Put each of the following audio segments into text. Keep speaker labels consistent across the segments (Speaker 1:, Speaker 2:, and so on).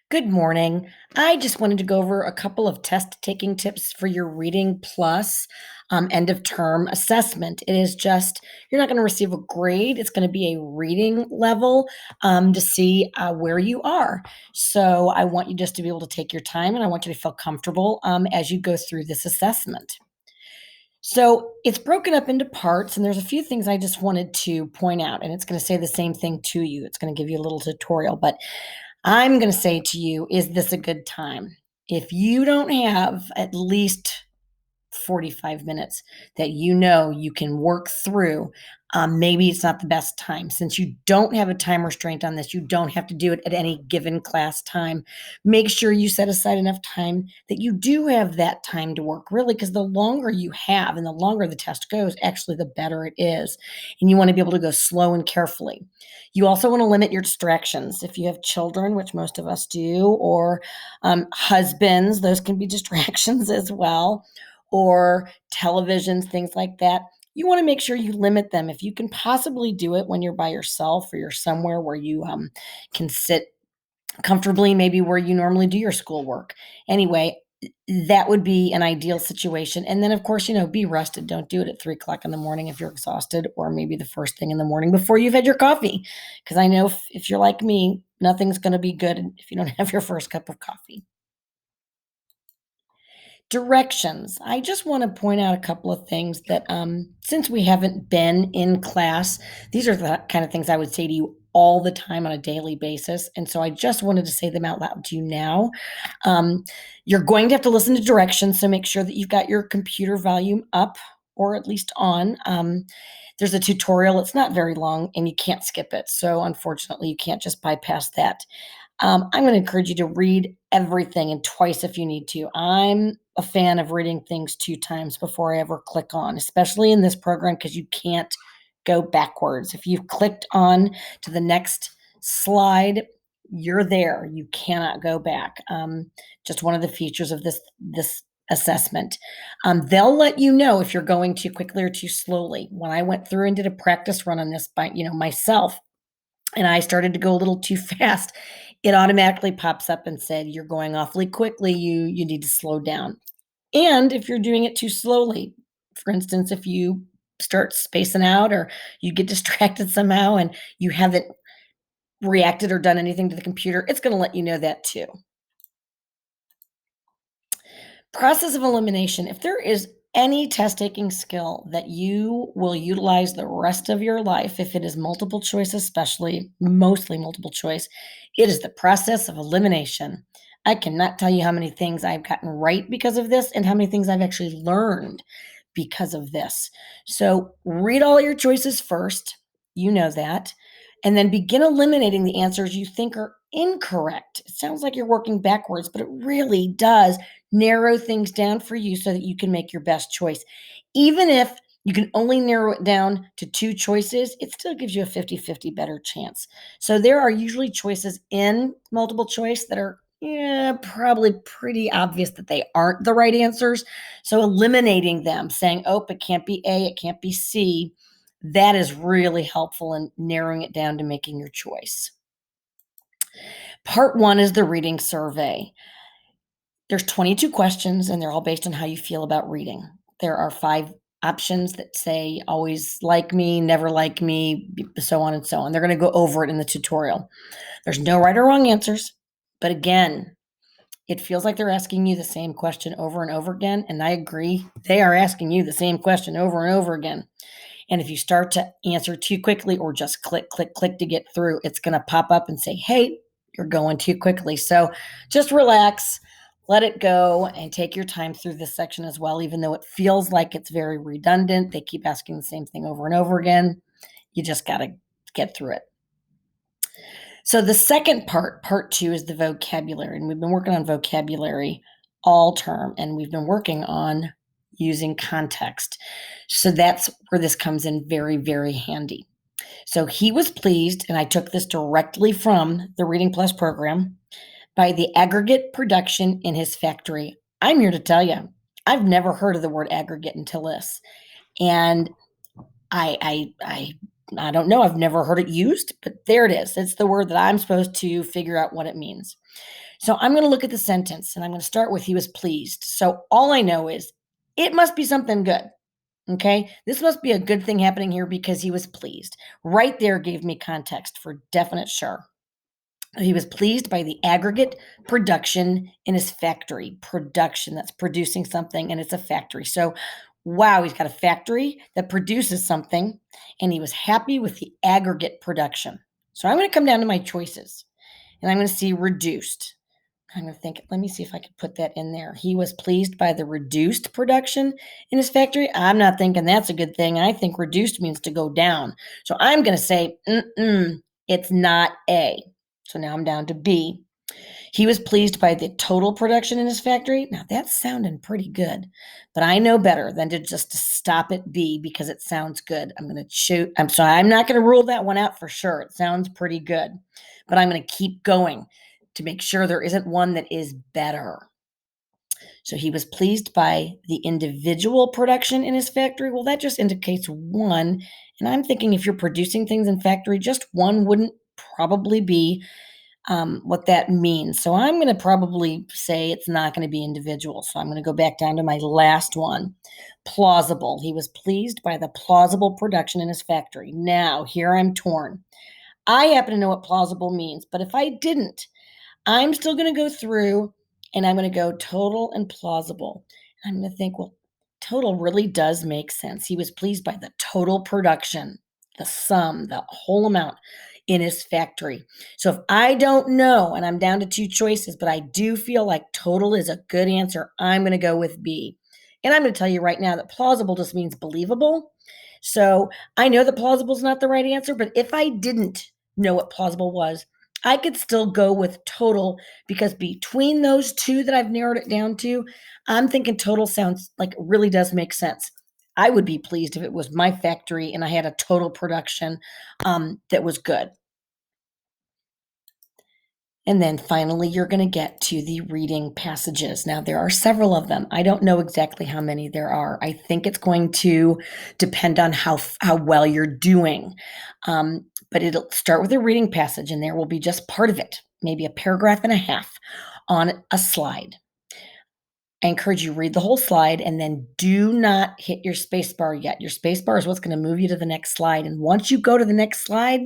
Speaker 1: Good morning. I just wanted to go over a couple of test taking tips for your Reading Plus end of term assessment. It is just, you're not going to receive a grade, it's going to be a reading level to see where you are. So I want you just to be able to take your time and I want you to feel comfortable as you go through this assessment. So it's broken up into parts, and there's a few things I just wanted to point out, and it's going to say the same thing to you. It's going to give you a little tutorial, but I'm going to say to you, is this a good time? If you don't have at least 45 minutes that you can work through, maybe it's not the best time. Since you don't have a time restraint on this, you don't have to do it at any given class time. Make sure you set aside enough time that you do have that time to work, really, because the longer you have and the longer the test goes, actually, the better it is. And you want to be able to go slow and carefully. You also want to limit your distractions. If you have children, which most of us do, or husbands, those can be distractions as well, or televisions, things like that. You want to make sure you limit them. If you can possibly do it when you're by yourself or you're somewhere where you can sit comfortably, maybe where you normally do your schoolwork. Anyway, that would be an ideal situation. And then, of course, be rested. Don't do it at 3 o'clock in the morning if you're exhausted, or maybe the first thing in the morning before you've had your coffee. Because I know if you're like me, nothing's going to be good if you don't have your first cup of coffee. Directions. I just want to point out a couple of things that, since we haven't been in class, these are the kind of things I would say to you all the time on a daily basis. And so I just wanted to say them out loud to you now. Um, you're going to have to listen to directions, so make sure that you've got your computer volume up or at least on. There's a tutorial, it's not very long, and you can't skip it. So unfortunately, you can't just bypass that. I'm going to encourage you to read everything and twice if you need to. I'm a fan of reading things 2 times before I ever click on, especially in this program, because you can't go backwards. If you've clicked on to the next slide, you're there. You cannot go back. Just one of the features of this assessment. They'll let you know if you're going too quickly or too slowly. When I went through and did a practice run on this by myself, and I started to go a little too fast, it automatically pops up and said, "You're going awfully quickly. You need to slow down." And if you're doing it too slowly, for instance, if you start spacing out or you get distracted somehow and you haven't reacted or done anything to the computer, it's going to let you know that too. Process of elimination. If there is any test taking skill that you will utilize the rest of your life, if it is multiple choice, especially mostly multiple choice, it is the process of elimination. I cannot tell you how many things I've gotten right because of this and how many things I've actually learned because of this. So read all your choices first. You know that. And then begin eliminating the answers you think are incorrect. It sounds like you're working backwards, but it really does narrow things down for you so that you can make your best choice. Even if you can only narrow it down to 2 choices, it still gives you a 50-50 better chance. So there are usually choices in multiple choice that are, yeah, probably pretty obvious that they aren't the right answers. So eliminating them, saying, "Oh, it can't be A, it can't be C," that is really helpful in narrowing it down to making your choice. Part 1 is the reading survey. There's 22 questions, and they're all based on how you feel about reading. There are 5 options that say always like me, never like me, so on and so on. They're going to go over it in the tutorial. There's no right or wrong answers, but again, it feels like they're asking you the same question over and over again, and I agree. They are asking you the same question over and over again. And if you start to answer too quickly or just click, click, click to get through, it's going to pop up and say, "Hey, you're going too quickly." So just relax, let it go, and take your time through this section as well. Even though it feels like it's very redundant, they keep asking the same thing over and over again. You just got to get through it. So the second part 2, is the vocabulary. And we've been working on vocabulary all term, and we've been working on using context. So that's where this comes in very, very handy. So he was pleased, and I took this directly from the Reading Plus program, by the aggregate production in his factory. I'm here to tell you, I've never heard of the word aggregate until this. And I I don't know. I've never heard it used, but there it is. It's the word that I'm supposed to figure out what it means. So I'm going to look at the sentence and I'm going to start with he was pleased. So all I know is it must be something good. Okay. This must be a good thing happening here because he was pleased. Right there gave me context for definite sure. He was pleased by the aggregate production in his factory. Production that's producing something, and it's a factory. So, wow, he's got a factory that produces something, and he was happy with the aggregate production. So, I'm going to come down to my choices, and I'm going to see reduced. I'm going to think, let me see if I could put that in there. He was pleased by the reduced production in his factory. I'm not thinking that's a good thing. I think reduced means to go down. So I'm going to say, it's not A. So now I'm down to B. He was pleased by the total production in his factory. Now that's sounding pretty good, but I know better than to just stop at B because it sounds good. I'm going to shoot. I'm sorry. I'm not going to rule that one out for sure. It sounds pretty good, but I'm going to keep going to make sure there isn't one that is better. So he was pleased by the individual production in his factory. Well, that just indicates one. And I'm thinking if you're producing things in factory, just one wouldn't probably be what that means. So I'm going to probably say it's not going to be individual. So I'm going to go back down to my last one. Plausible. He was pleased by the plausible production in his factory. Now, here I'm torn. I happen to know what plausible means, but if I didn't, I'm still going to go through and I'm going to go total and plausible. I'm going to think, well, total really does make sense. He was pleased by the total production, the sum, the whole amount in his factory. So if I don't know and I'm down to two choices, but I do feel like total is a good answer, I'm going to go with B. And I'm going to tell you right now that plausible just means believable. So I know that plausible is not the right answer, but if I didn't know what plausible was, I could still go with total because between those two that I've narrowed it down to, I'm thinking total sounds like it really does make sense. I would be pleased if it was my factory and I had a total production that was good. And then finally, you're going to get to the reading passages. Now, there are several of them. I don't know exactly how many there are. I think it's going to depend on how well you're doing. But it'll start with a reading passage, and there will be just part of it, maybe a paragraph and a half on a slide. I encourage you read the whole slide and then do not hit your space bar yet. Your space bar is what's going to move you to the next slide. And once you go to the next slide,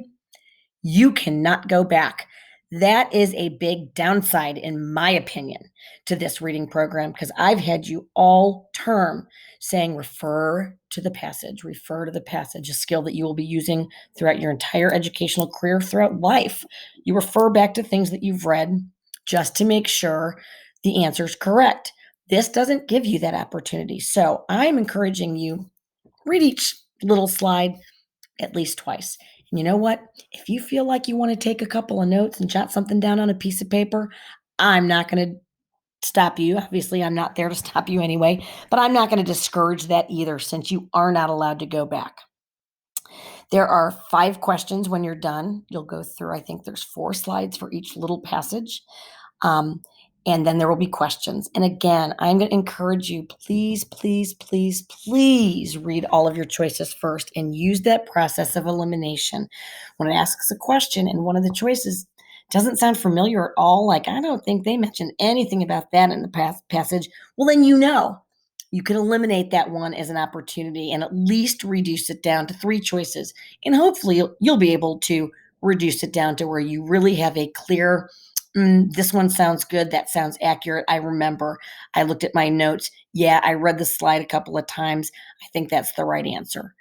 Speaker 1: you cannot go back. That is a big downside, in my opinion, to this reading program because I've had you all term saying refer to the passage, a skill that you will be using throughout your entire educational career, throughout life. You refer back to things that you've read just to make sure the answer is correct. This doesn't give you that opportunity. So I'm encouraging you, read each little slide at least twice. And you know what? If you feel like you want to take a couple of notes and jot something down on a piece of paper, I'm not going to stop you. Obviously, I'm not there to stop you anyway, but I'm not going to discourage that either since you are not allowed to go back. There are 5 questions when you're done. You'll go through, I think there's 4 slides for each little passage. And then there will be questions. And again, I'm going to encourage you, please, please, please, please read all of your choices first and use that process of elimination. When it asks a question and one of the choices doesn't sound familiar at all, like I don't think they mentioned anything about that in the passage, well, then you can eliminate that one as an opportunity and at least reduce it down to 3 choices. And hopefully you'll be able to reduce it down to where you really have a clear this one sounds good. That sounds accurate. I remember. I looked at my notes. Yeah, I read the slide a couple of times. I think that's the right answer.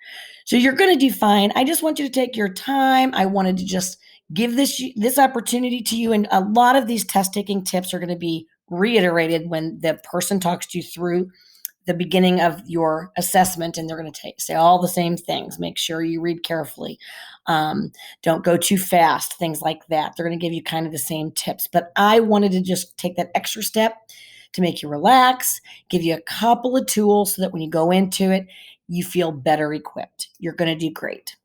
Speaker 1: So you're going to do fine. I just want you to take your time. I wanted to just give this opportunity to you. And a lot of these test taking tips are going to be reiterated when the person talks to you through the beginning of your assessment, and they're going to say all the same things. Make sure you read carefully. Don't go too fast, things like that. They're going to give you kind of the same tips. But I wanted to just take that extra step to make you relax, give you a couple of tools so that when you go into it, you feel better equipped. You're going to do great.